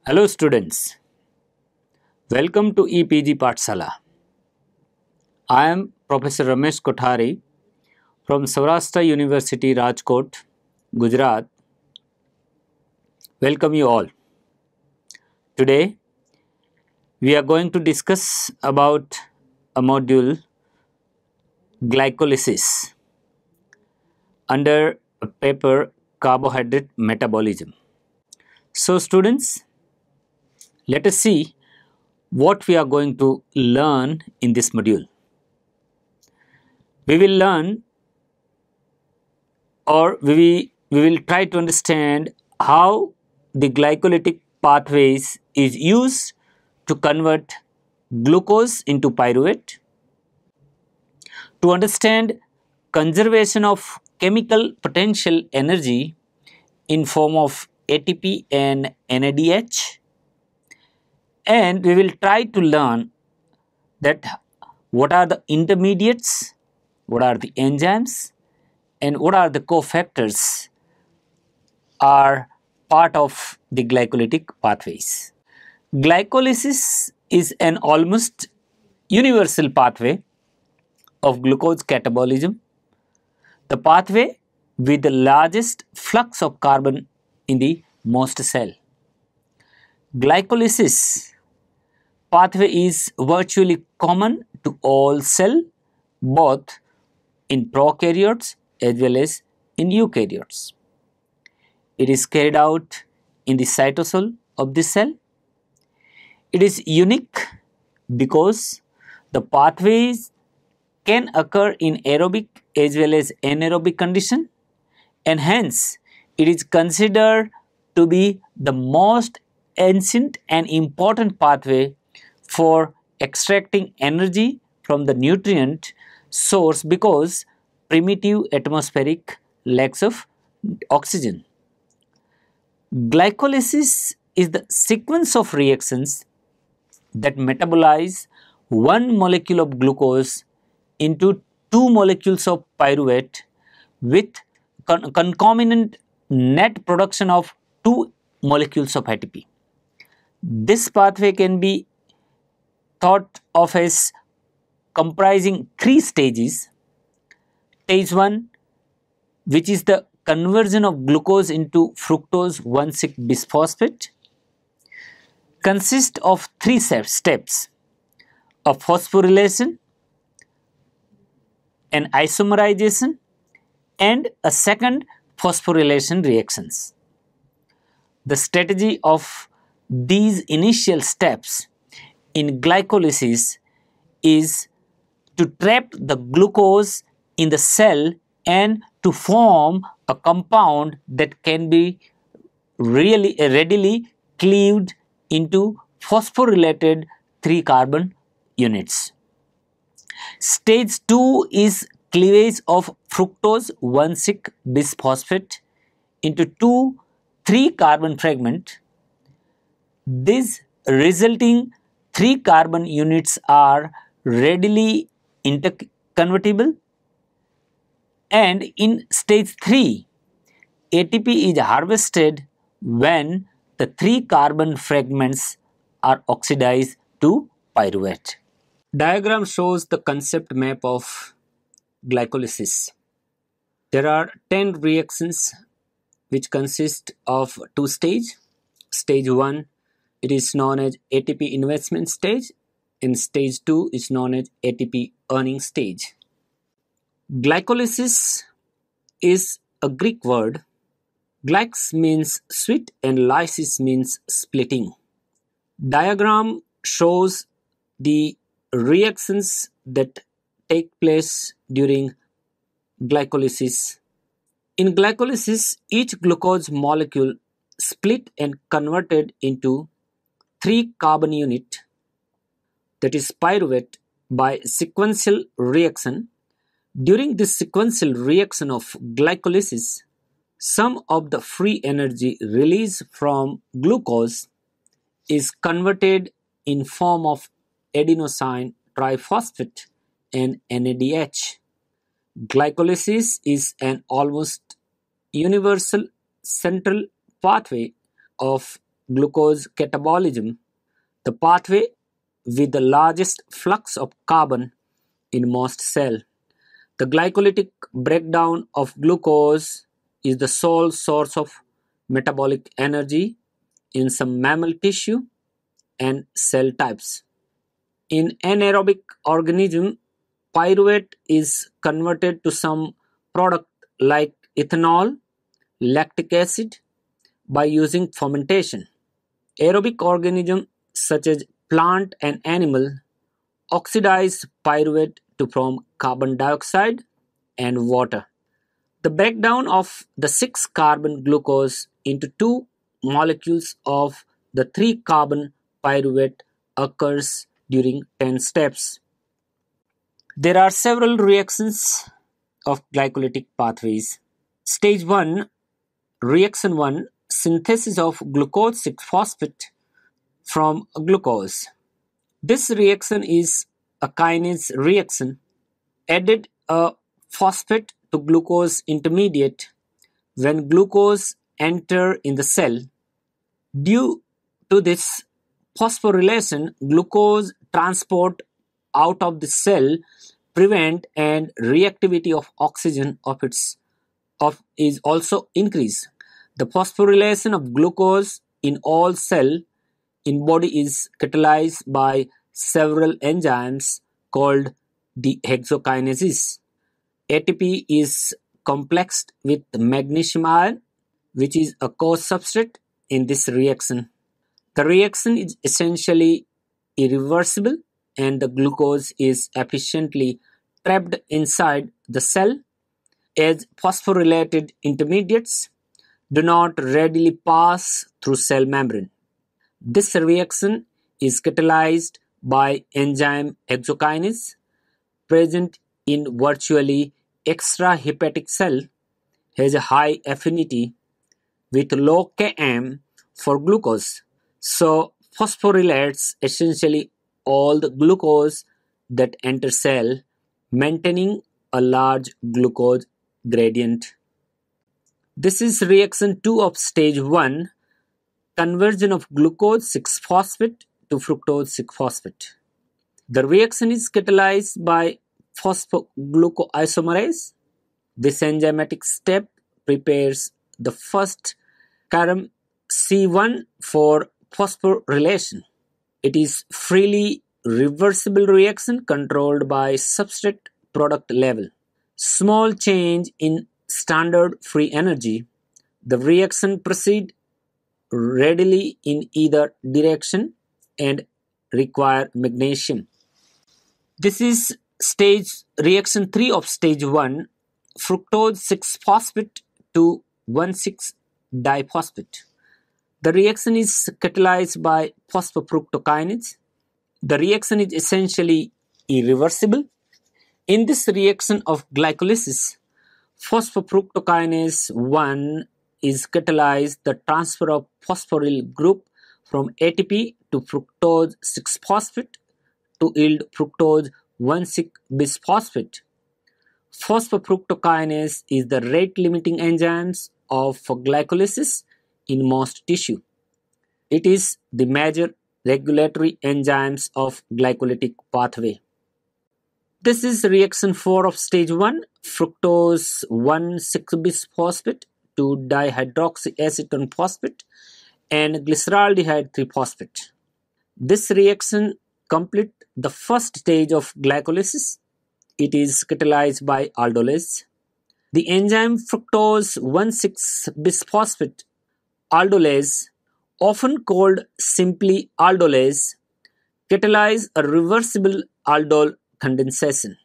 Hello students, welcome to EPG Pathshala. I am Professor Ramesh Kothari from Saurashtra University, Rajkot, Gujarat. Welcome you all. Today we are going to discuss about a module glycolysis under a paper carbohydrate metabolism. So students, let us see what we are going to learn in this module. We will learn or we will try to understand how the glycolytic pathways is used to convert glucose into pyruvate, to understand conservation of chemical potential energy in form of ATP and NADH, and we will try to learn that what are the intermediates, what are the enzymes, and what are the cofactors are part of the glycolytic pathways. Glycolysis is an almost universal pathway of glucose catabolism, the pathway with the largest flux of carbon in the most cell. Glycolysis pathway is virtually common to all cells, both in prokaryotes as well as in eukaryotes. It is carried out in the cytosol of the cell. It is unique because the pathways can occur in aerobic as well as anaerobic condition, and hence it is considered to be the most ancient and important pathway for extracting energy from the nutrient source because primitive atmospheric lacks of oxygen. Glycolysis is the sequence of reactions that metabolize one molecule of glucose into two molecules of pyruvate with concomitant net production of two molecules of ATP. This pathway can be thought of as comprising three stages. Stage 1, which is the conversion of glucose into fructose 1,6-bisphosphate, consists of three steps of phosphorylation, an isomerization, and a second phosphorylation reactions. The strategy of these initial steps in glycolysis is to trap the glucose in the cell and to form a compound that can be readily cleaved into phosphorylated 3-carbon units. Stage 2 is cleavage of fructose 1,6-bisphosphate into two 3-carbon fragments. These resulting 3-carbon units are readily interconvertible, and in stage 3, ATP is harvested when the 3-carbon fragments are oxidized to pyruvate. Diagram shows the concept map of glycolysis. There are 10 reactions which consist of two stages. Stage 1, it is known as ATP investment stage, and stage 2 is known as ATP earning stage. Glycolysis is a Greek word. Glyx means sweet and lysis means splitting. Diagram shows the reactions that take place during glycolysis. In glycolysis, each glucose molecule split and converted into 3-carbon unit, that is pyruvate, by sequential reaction. During this sequential reaction of glycolysis, some of the free energy released from glucose is converted in form of adenosine triphosphate and NADH. Glycolysis is an almost universal central pathway of glucose catabolism, the pathway with the largest flux of carbon in most cells. The glycolytic breakdown of glucose is the sole source of metabolic energy in some mammal tissue and cell types. In anaerobic organism, pyruvate is converted to some product like ethanol, lactic acid by using fermentation. Aerobic organisms such as plant and animal oxidize pyruvate to form carbon dioxide and water. The breakdown of the 6-carbon glucose into 2 molecules of the 3-carbon pyruvate occurs during 10 steps. There are several reactions of glycolytic pathways. Stage 1, reaction 1, synthesis of glucose 6-phosphate from glucose. This reaction is a kinase reaction. Added a phosphate to glucose intermediate when glucose enter in the cell. Due to this phosphorylation, glucose transport out of the cell prevent and reactivity of oxygen is also increased. The phosphorylation of glucose in all cell in body is catalyzed by several enzymes called dehexokinases. ATP is complexed with magnesium ion, which is a co-substrate in this reaction. The reaction is essentially irreversible and the glucose is efficiently trapped inside the cell as phosphorylated intermediates do not readily pass through cell membrane. This reaction is catalyzed by enzyme hexokinase present in virtually extrahepatic cell, has a high affinity with low Km for glucose, so phosphorylates essentially all the glucose that enter cell, maintaining a large glucose gradient. This is reaction 2 of stage 1, conversion of glucose 6-phosphate to fructose 6-phosphate. The reaction is catalyzed by phosphoglucoisomerase. This enzymatic step prepares the first chirum C1 for phosphorylation. It is freely reversible reaction controlled by substrate product level. Small change in standard free energy. The reaction proceeds readily in either direction and require magnesium. This is reaction 3 of stage 1, fructose 6-phosphate to 1,6-diphosphate. The reaction is catalyzed by phosphofructokinase. The reaction is essentially irreversible. In this reaction of glycolysis, phosphofructokinase 1 is catalyzed the transfer of phosphoryl group from ATP to fructose 6-phosphate to yield fructose 1,6-bisphosphate. Phosphofructokinase is the rate-limiting enzyme of glycolysis in most tissue. It is the major regulatory enzymes of glycolytic pathway. This is reaction 4 of stage 1, fructose 1,6-bisphosphate to dihydroxyacetone phosphate and glyceraldehyde 3-phosphate. This reaction completes the first stage of glycolysis. It is catalyzed by aldolase. The enzyme fructose 1,6-bisphosphate aldolase, often called simply aldolase, catalyzes a reversible aldol condensation.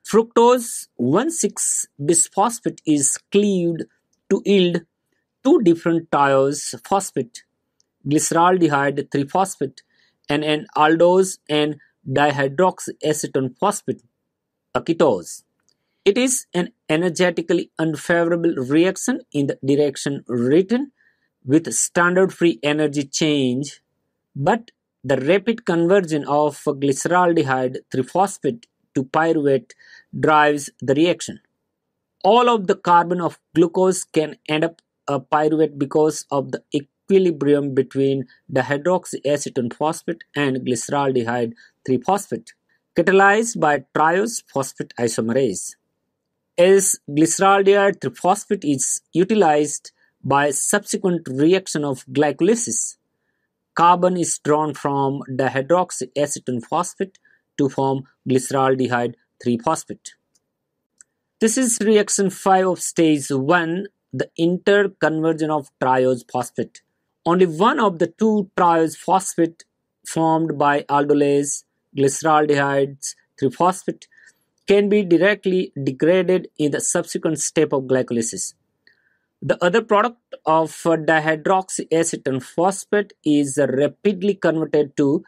Fructose 1,6-bisphosphate is cleaved to yield two different thiose phosphate, glyceraldehyde 3-phosphate, and an aldose and dihydroxyacetone phosphate, a ketose. It is an energetically unfavorable reaction in the direction written with standard free energy change, but the rapid conversion of glyceraldehyde 3-phosphate to pyruvate drives the reaction. All of the carbon of glucose can end up a pyruvate because of the equilibrium between dihydroxyacetone phosphate and glyceraldehyde 3-phosphate, catalyzed by triose phosphate isomerase. As glyceraldehyde 3-phosphate is utilized by subsequent reaction of glycolysis, carbon is drawn from dihydroxyacetone phosphate to form glyceraldehyde 3-phosphate. This is reaction 5 of stage 1, the interconversion of triose phosphate. Only one of the two triose phosphate formed by aldolase, glyceraldehyde 3-phosphate, can be directly degraded in the subsequent step of glycolysis. The other product of dihydroxyacetone phosphate is rapidly converted to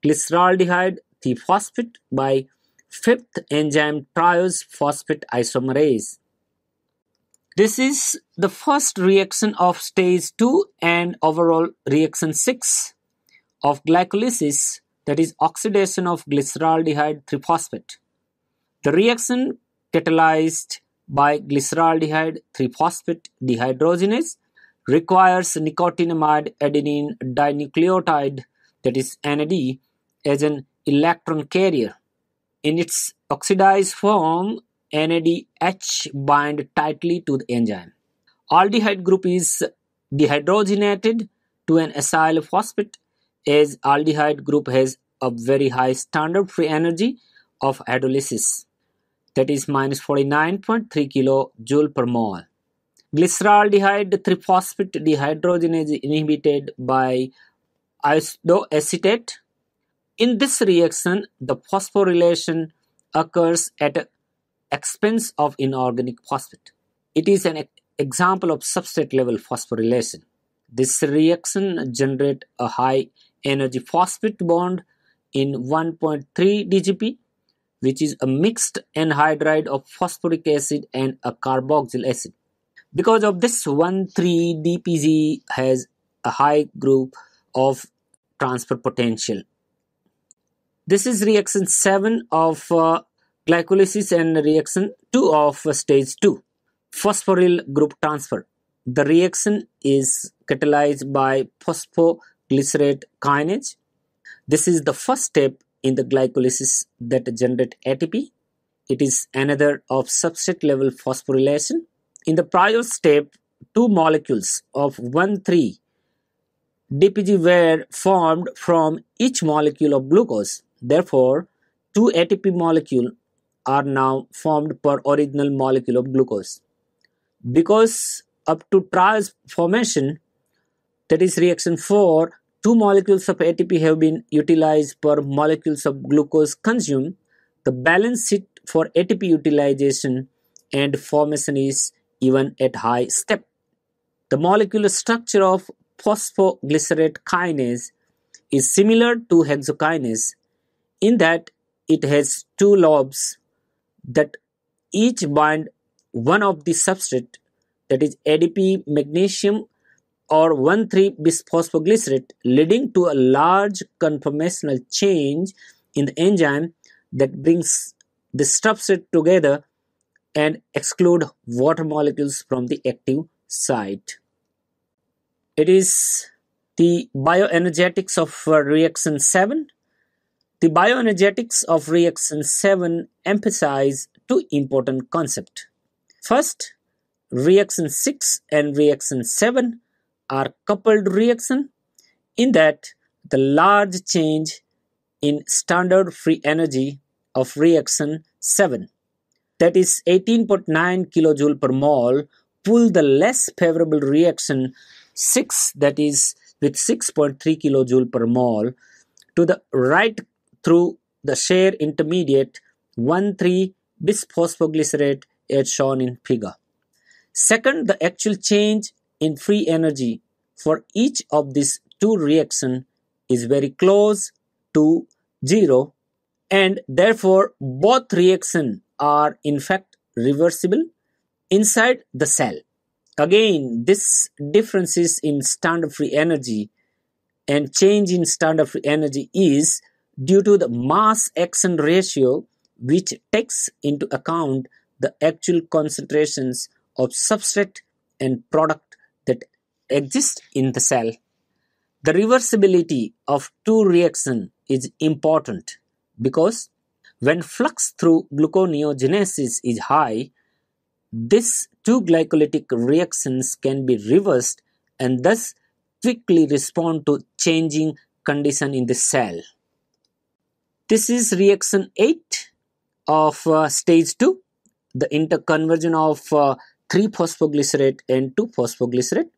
glyceraldehyde 3-phosphate by fifth enzyme triose phosphate isomerase. This is the first reaction of stage 2 and overall reaction 6 of glycolysis, that is oxidation of glyceraldehyde 3-phosphate. The reaction catalyzed by glyceraldehyde 3-phosphate dehydrogenase requires nicotinamide adenine dinucleotide, that is NAD, as an electron carrier. In its oxidized form, NADH bind tightly to the enzyme. Aldehyde group is dehydrogenated to an acyl phosphate, as aldehyde group has a very high standard free energy of hydrolysis, that is minus 49.3 kJ per mole. Glyceraldehyde 3-phosphate dehydrogenase is inhibited by iodoacetate. In this reaction, the phosphorylation occurs at the expense of inorganic phosphate. It is an example of substrate level phosphorylation. This reaction generates a high energy phosphate bond in 1.3 DGP, which is a mixed anhydride of phosphoric acid and a carboxyl acid. Because of this, 1,3-DPG has a high group of transfer potential. This is reaction 7 of glycolysis and reaction 2 of stage 2, phosphoryl group transfer. The reaction is catalyzed by phosphoglycerate kinase. This is the first step in the glycolysis that generate ATP. It is another of substrate level phosphorylation. In the prior step, two molecules of 1,3-DPG were formed from each molecule of glucose. Therefore, two ATP molecules are now formed per original molecule of glucose. Because up to triose formation, that is reaction 4, two molecules of ATP have been utilized per molecules of glucose consumed, the balance sheet for ATP utilization and formation is even at high step. The molecular structure of phosphoglycerate kinase is similar to hexokinase in that it has two lobes that each bind one of the substrate, that is ADP magnesium or 1,3-bisphosphoglycerate, leading to a large conformational change in the enzyme that brings the substrate together and exclude water molecules from the active site. It is the bioenergetics of reaction 7. The bioenergetics of reaction 7 emphasize two important concepts. First, reaction 6 and reaction 7 are coupled reaction in that the large change in standard free energy of reaction 7, that is 18.9 kJ per mole, pull the less favorable reaction 6, that is with 6.3 kJ per mole, to the right through the shared intermediate 1,3-bisphosphoglycerate as shown in figure. Second, the actual change in free energy for each of these two reactions is very close to 0, and therefore both reactions are in fact reversible inside the cell. Again, this differences in standard free energy and change in standard free energy is due to the mass action ratio, which takes into account the actual concentrations of substrate and product that exist in the cell. The reversibility of two reactions is important because when flux through gluconeogenesis is high, these two glycolytic reactions can be reversed and thus quickly respond to changing condition in the cell. This is reaction 8 of stage 2, the interconversion of 3-phosphoglycerate and 2-phosphoglycerate.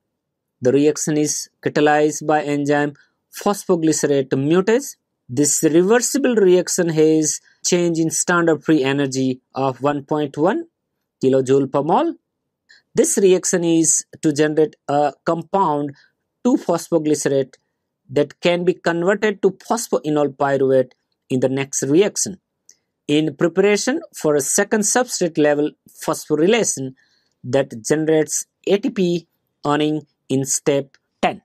The reaction is catalyzed by enzyme phosphoglycerate mutase. This reversible reaction has change in standard free energy of 1.1 kilojoule per mole. This reaction is to generate a compound 2-phosphoglycerate that can be converted to phosphoenol pyruvate in the next reaction in preparation for a second substrate level phosphorylation that generates ATP earning in step 10.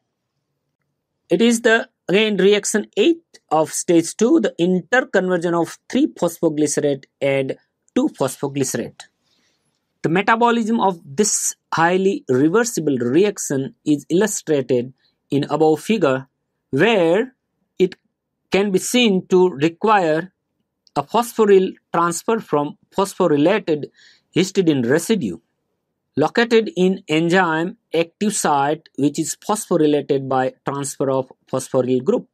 It is the again reaction 8 of stage 2, the interconversion of 3-phosphoglycerate and 2-phosphoglycerate. The metabolism of this highly reversible reaction is illustrated in above figure, where it can be seen to require a phosphoryl transfer from phosphorylated histidine residue located in enzyme active site, which is phosphorylated by transfer of phosphoryl group.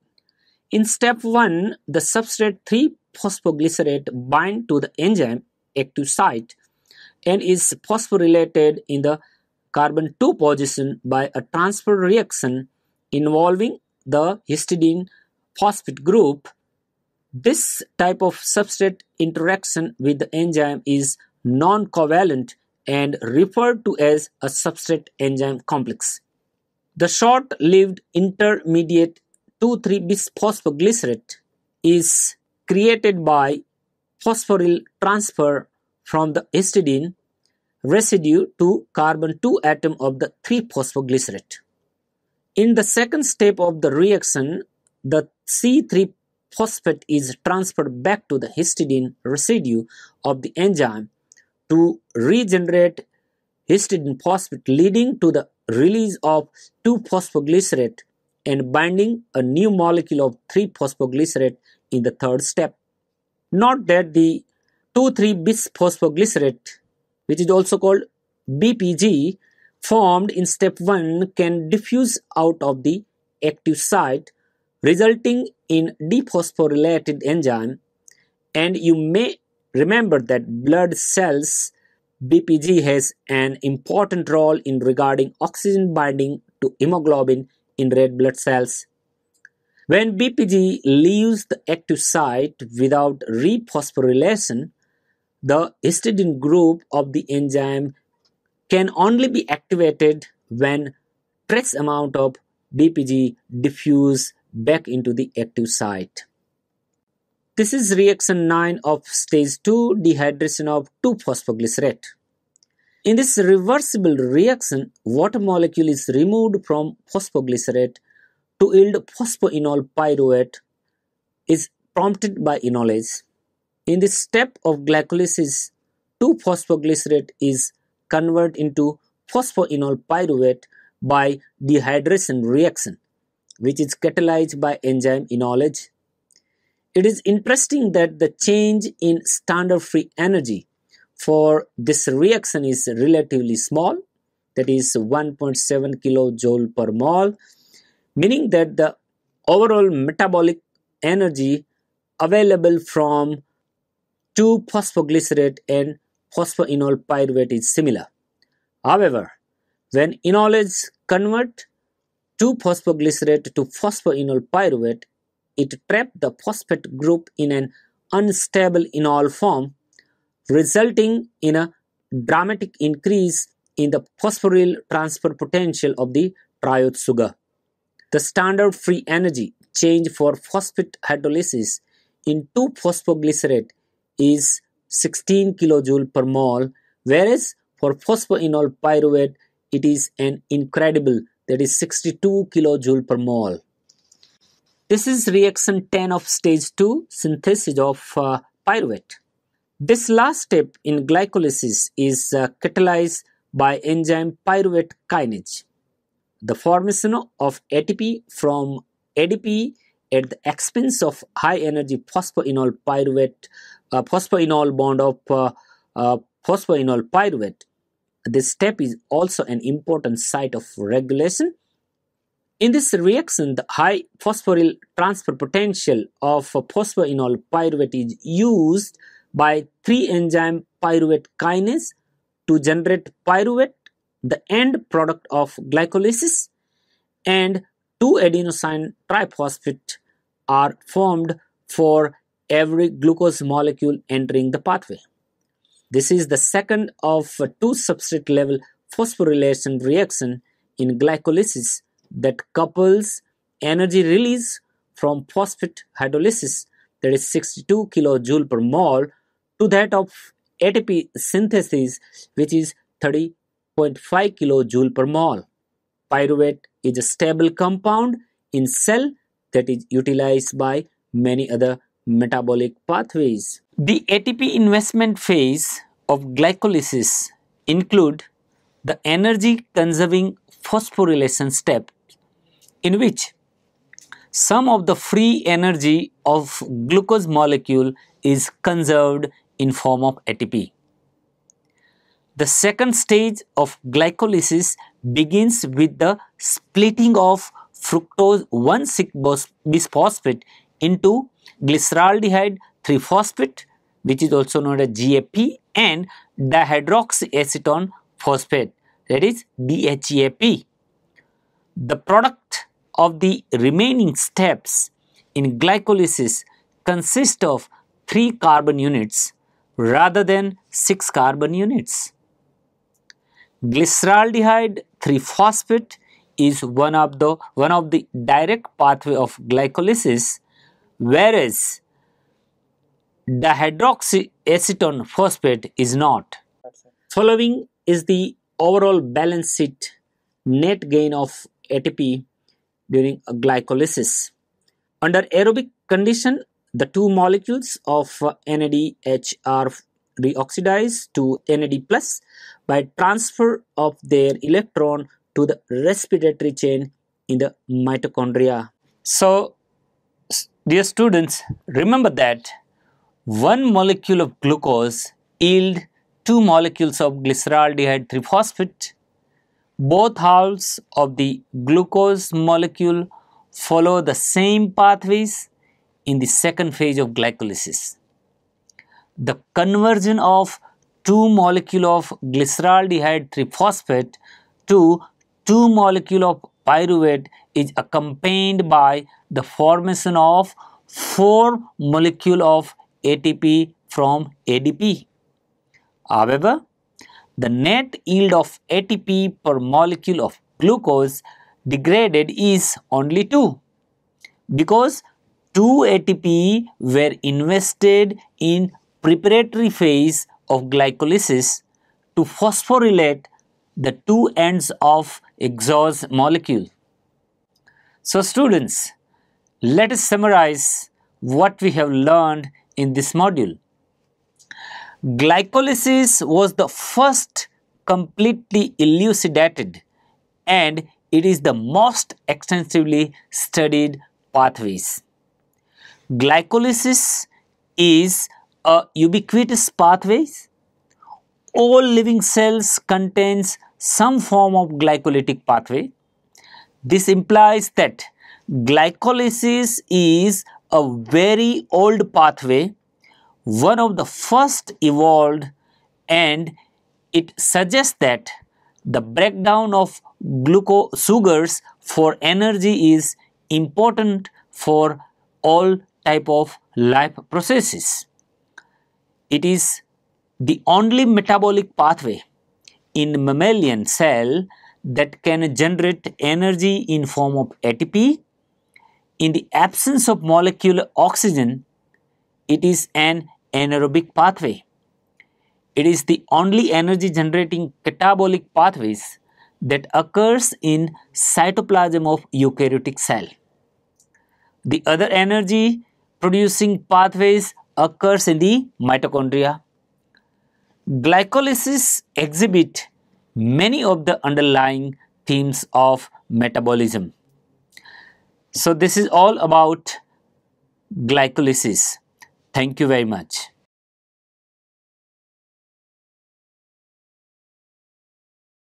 In step 1, the substrate 3-phosphoglycerate bind to the enzyme active site and is phosphorylated in the carbon 2 position by a transfer reaction involving the histidine phosphate group. This type of substrate interaction with the enzyme is non-covalent and referred to as a substrate-enzyme complex. The short-lived intermediate 2,3-bisphosphoglycerate is created by phosphoryl transfer from the histidine residue to carbon 2 atom of the 3-phosphoglycerate. In the second step of the reaction, the C3-phosphate is transferred back to the histidine residue of the enzyme to regenerate histidine phosphate, leading to the release of 2-phosphoglycerate and binding a new molecule of 3-phosphoglycerate in the third step. Note that the 2,3-bisphosphoglycerate, which is also called BPG, formed in step 1 can diffuse out of the active site, resulting in dephosphorylated enzyme, and you may remember that blood cells BPG has an important role in regarding oxygen binding to hemoglobin in red blood cells. When BPG leaves the active site without rephosphorylation, the histidine group of the enzyme can only be activated when trace amount of BPG diffuse back into the active site. This is reaction 9 of stage 2, dehydration of 2-phosphoglycerate. In this reversible reaction, water molecule is removed from phosphoglycerate to yield phosphoenol pyruvate is prompted by enolase. In this step of glycolysis, 2-phosphoglycerate is converted into phosphoenol pyruvate by dehydration reaction, which is catalyzed by enzyme enolase. It is interesting that the change in standard free energy for this reaction is relatively small, that is 1.7 kilojoule per mole, meaning that the overall metabolic energy available from 2-phosphoglycerate and phosphoenol pyruvate is similar. However, when enolase convert 2-phosphoglycerate to phosphoenol pyruvate, it traps the phosphate group in an unstable enol form, resulting in a dramatic increase in the phosphoryl transfer potential of the triose sugar. The standard free energy change for phosphate hydrolysis in 2-phosphoglycerate is 16 kilojoule per mole, whereas for phosphoenol pyruvate it is an incredible, that is 62 kilojoule per mole. This is reaction 10 of stage 2, synthesis of pyruvate. This last step in glycolysis is catalyzed by enzyme pyruvate kinase. the formation of ATP from ADP at the expense of high energy phosphoenol pyruvate, phosphoenol bond of phosphoenol pyruvate. This step is also an important site of regulation. In this reaction, the high phosphoryl transfer potential of phosphoenol pyruvate is used by 3-enzyme pyruvate kinase to generate pyruvate, the end product of glycolysis, and 2-adenosine triphosphate are formed for every glucose molecule entering the pathway. This is the second of two substrate level phosphorylation reaction in glycolysis that couples energy release from phosphate hydrolysis, that is 62 kJ per mole, to that of ATP synthesis, which is 30.5 kJ per mole. Pyruvate is a stable compound in cell that is utilized by many other metabolic pathways. The ATP investment phase of glycolysis include the energy conserving phosphorylation step, in which some of the free energy of glucose molecule is conserved in form of ATP. The second stage of glycolysis begins with the splitting of fructose 1,6-bisphosphate into glyceraldehyde 3-phosphate, which is also known as GAP, and dihydroxyacetone phosphate, that is DHEAP. The product of the remaining steps in glycolysis consists of 3 carbon units rather than 6 carbon units. Glyceraldehyde 3-phosphate is one of the direct pathway of glycolysis, whereas dihydroxyacetone phosphate is not. Following is the overall balance sheet net gain of ATP during glycolysis. Under aerobic condition, the two molecules of NADH are reoxidized to NAD+ by transfer of their electron to the respiratory chain in the mitochondria. So, dear students, remember that one molecule of glucose yield 2 molecules of glyceraldehyde 3-phosphate. Both halves of the glucose molecule follow the same pathways in the second phase of glycolysis. The conversion of 2 molecule of glyceraldehyde 3-phosphate to 2 molecule of pyruvate is accompanied by the formation of 4 molecule of ATP from ADP. However, the net yield of ATP per molecule of glucose degraded is only 2, because 2 ATP were invested in preparatory phase of glycolysis to phosphorylate the 2 ends of exhaust molecule. So students, let us summarize what we have learned in this module. Glycolysis was the first completely elucidated, and it is the most extensively studied pathways. Glycolysis is a ubiquitous pathway. All living cells contains some form of glycolytic pathway. This implies that glycolysis is a very old pathway, one of the first evolved, and it suggests that the breakdown of glucose sugars for energy is important for all type of life processes. It is the only metabolic pathway in mammalian cell that can generate energy in form of ATP. In the absence of molecular oxygen, it is an anaerobic pathway. It is the only energy generating catabolic pathways that occurs in cytoplasm of eukaryotic cell. The other energy producing pathways occurs in the mitochondria. Glycolysis exhibit many of the underlying themes of metabolism. So this is all about glycolysis. Thank you very much.